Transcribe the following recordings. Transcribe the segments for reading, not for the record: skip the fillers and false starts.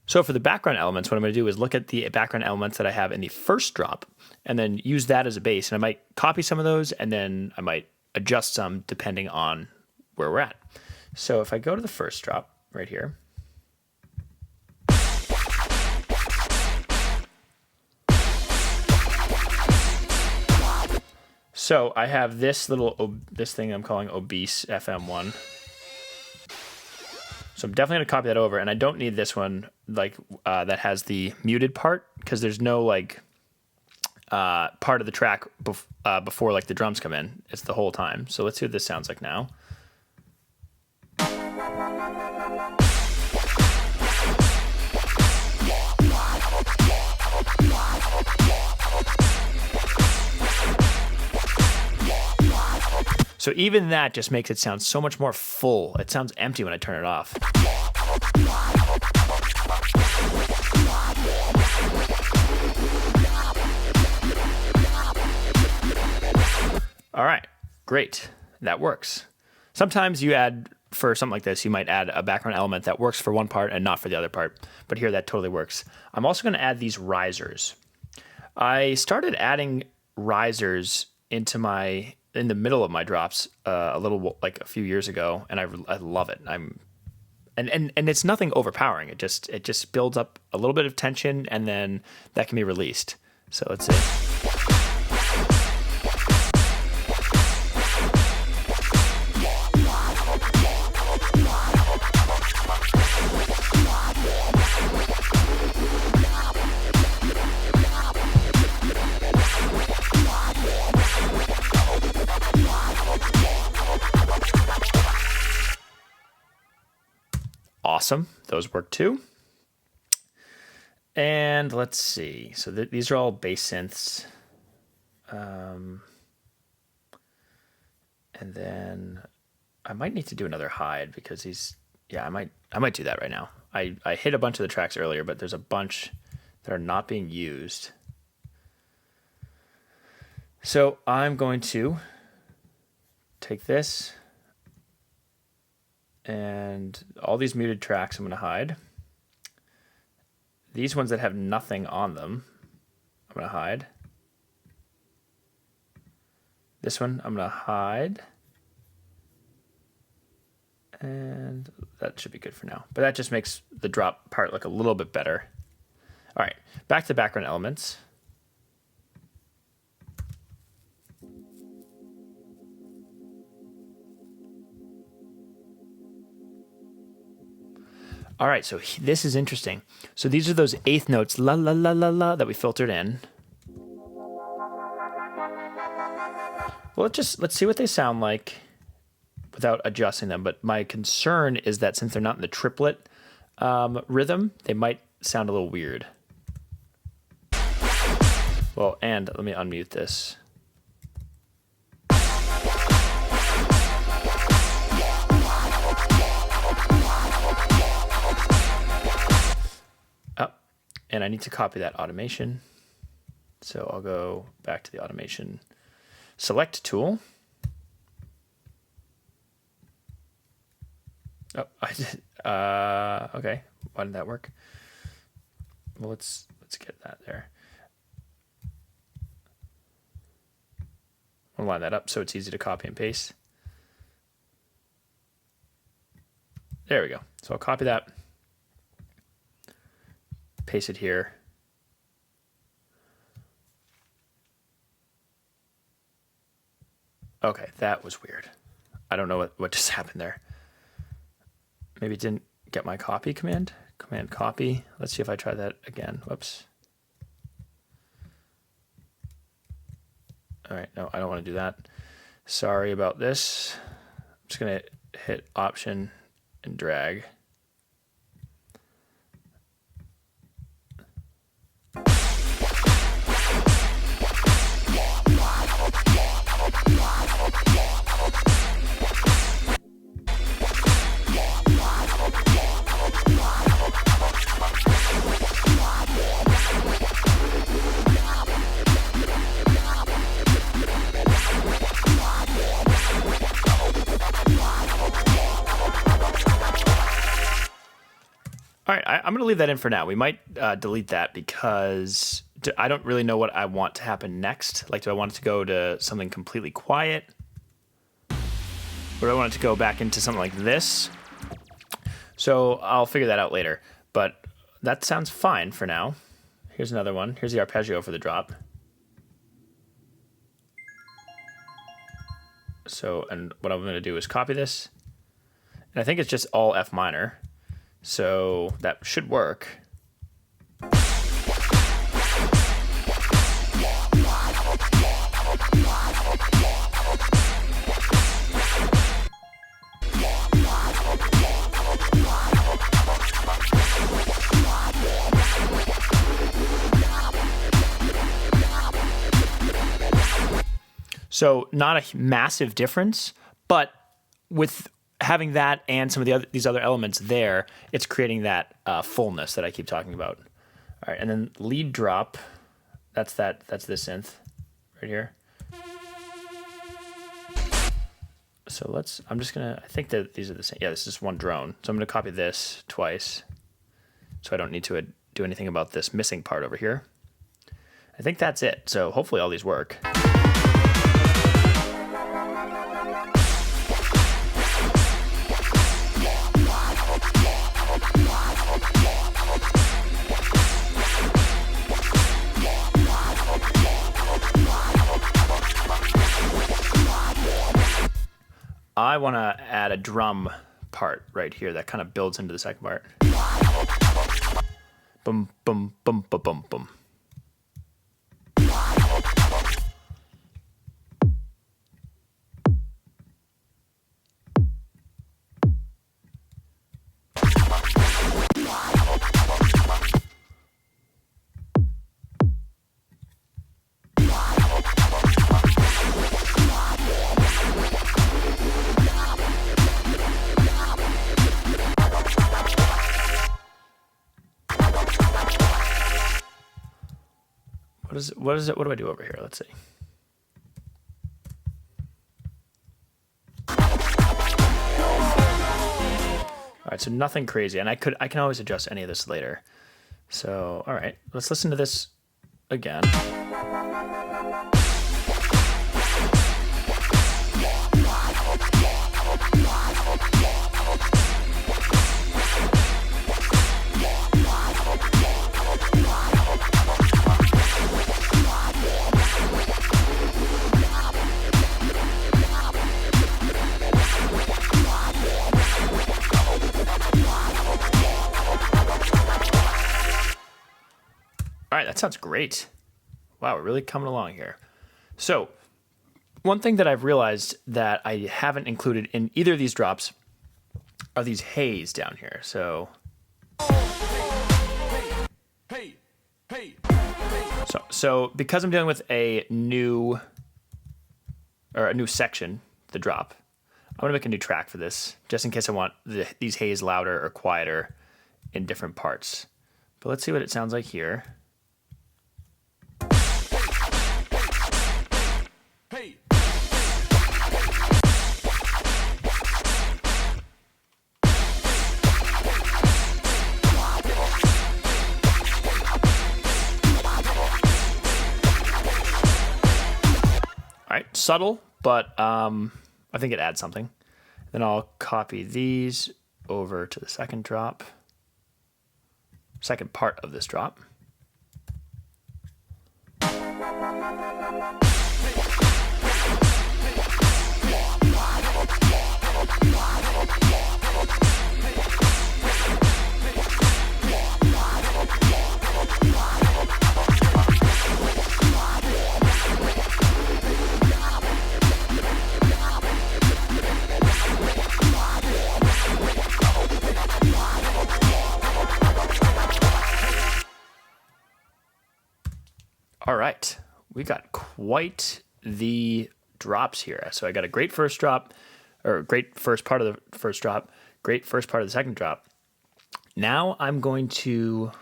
So for the background elements, what I'm going to do is look at the background elements that I have in the first drop and then use that as a base. And I might copy some of those and then I might adjust some depending on where we're at. So if I go to the first drop right here, so I have this thing I'm calling obese FM1. So I'm definitely gonna copy that over, and I don't need this one that has the muted part because there's no part of the track before like the drums come in. It's the whole time. So let's see what this sounds like now. So even that just makes it sound so much more full. It sounds empty when I turn it off. All right, great. That works. Sometimes you add, for something like this, you might add a background element that works for one part and not for the other part. But here that totally works. I'm also going to add these risers. I started adding risers in the middle of my drops a few years ago, and I love it. And it's nothing overpowering. It just builds up a little bit of tension, and then that can be released. So let's see. Awesome. Those work too. And let's see. So these are all bass synths. And then I might need to do another hide because I might do that right now. I hit a bunch of the tracks earlier, but there's a bunch that are not being used. So I'm going to take this, and all these muted tracks I'm going to hide. These ones that have nothing on them, I'm going to hide. This one I'm going to hide. And that should be good for now. But that just makes the drop part look a little bit better. All right, back to the background elements. All right, so this is interesting. So these are those eighth notes, la la la la la, that we filtered in. Well, let's see what they sound like without adjusting them. But my concern is that since they're not in the triplet rhythm, they might sound a little weird. Well, and let me unmute this. And I need to copy that automation. So I'll go back to the automation select tool. Oh, I did. Okay. Why didn't that work? Well, let's get that there. I'll line that up so it's easy to copy and paste. There we go. So I'll copy that. Paste it here. Okay, that was weird. I don't know what just happened there. Maybe it didn't get my copy command. Command copy. Let's see if I try that again. Whoops. All right, no, I don't want to do that. Sorry about this. I'm just going to hit Option and drag. I'm going to leave that in for now. We might delete that because I don't really know what I want to happen next. Like, do I want it to go to something completely quiet? Or do I want it to go back into something like this? So I'll figure that out later. But that sounds fine for now. Here's another one. Here's the arpeggio for the drop. So, and what I'm going to do is copy this. And I think it's just all F minor. So that should work. So not a massive difference, but with having that and some of these other elements there, it's creating that fullness that I keep talking about. All right, and then lead drop, that's this synth right here. So I think that these are the same. Yeah, this is one drone. So I'm gonna copy this twice so I don't need to do anything about this missing part over here. I think that's it. So hopefully all these work. I want to add a drum part right here that kind of builds into the second part. Boom, boom, boom, boom, boom, boom. What do I do over here? Let's see. All right, so nothing crazy, and I can always adjust any of this later. So, all right, let's listen to this again. All right, that sounds great. Wow, we're really coming along here. So, one thing that I've realized that I haven't included in either of these drops are these haze down here. So, so because I'm dealing with a new section, the drop, I'm gonna make a new track for this, just in case I want these haze louder or quieter in different parts. But let's see what it sounds like here. All right, subtle, but I think it adds something. Then I'll copy these over to the second drop, second part of this drop. All right, we got quite the drops here. So I got a great first drop, or great first part of the first drop, great first part of the second drop. Now I'm going to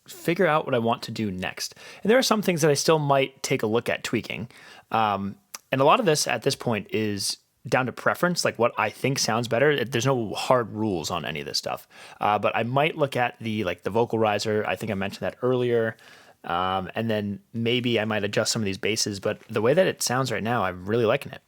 figure out what I want to do next. And there are some things that I still might take a look at tweaking. And a lot of this at this point is down to preference, like what I think sounds better. There's no hard rules on any of this stuff. But I might look at the vocal riser. I think I mentioned that earlier. And then maybe I might adjust some of these basses, but the way that it sounds right now, I'm really liking it.